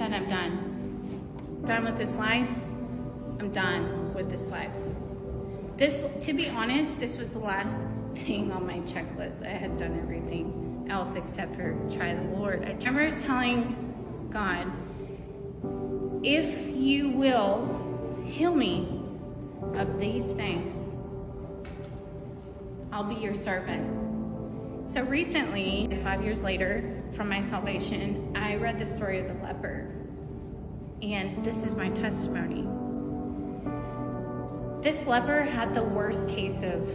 said, I'm done. Done with this life. I'm done with this life. To be honest, this was the last thing on my checklist. I had done everything else except for try the Lord. I remember telling God, if you will heal me of these things, I'll be your servant. So recently, 5 years later from my salvation, I read the story of the leper. And this is my testimony. This leper had the worst case of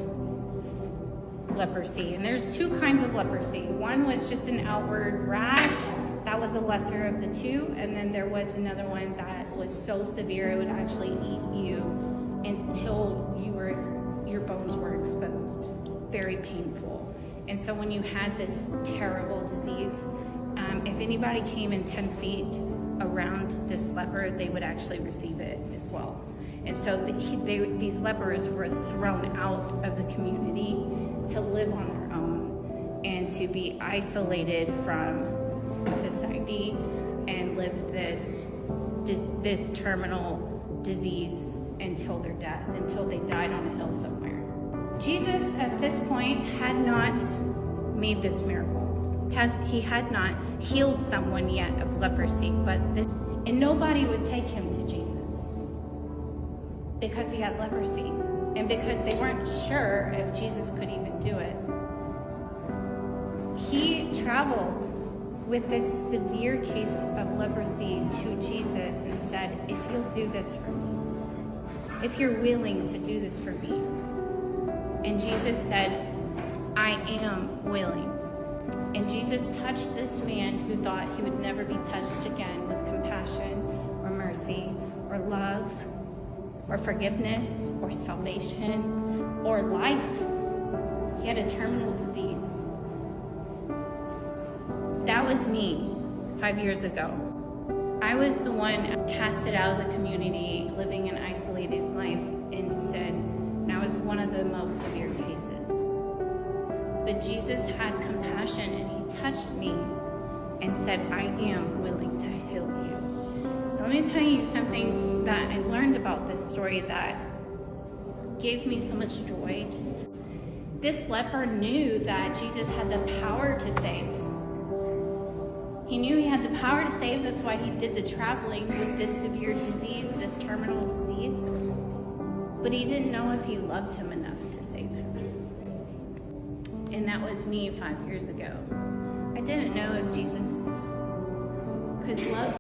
leprosy. And there's two kinds of leprosy. One was just an outward rash. That was the lesser of the two. And then there was another one that was so severe it would actually eat you until your bones were exposed. Very painful. And so when you had this terrible disease, if anybody came in 10 feet around this leper, they would actually receive it as well. And so these lepers were thrown out of the community to live on their own and to be isolated from society and live this terminal disease until their death, until they died on a hill somewhere. Jesus at this point had not made this miracle. He had not healed someone yet of leprosy, and nobody would take him to Jesus because he had leprosy and because they weren't sure if Jesus could even do it. He traveled with this severe case of leprosy to Jesus and said, if you'll do this for me, if you're willing to do this for me. And Jesus said, I am willing. And Jesus touched this man who thought he would never be touched again with compassion or mercy or love or forgiveness or salvation or life. He had a terminal disease. That was me 5 years ago. I was the one casted out of the community, living an isolated life in sin. And I was one of the most severe cases. But Jesus had compassion and he touched me and said, I am willing to heal you. Now, let me tell you something that I learned about this story that gave me so much joy. This leper knew that Jesus had the power to save. He knew he had the power to save. That's why he did the traveling with this severe disease, this terminal disease. But he didn't know if he loved him enough to save him. And that was me 5 years ago. I didn't know if Jesus could love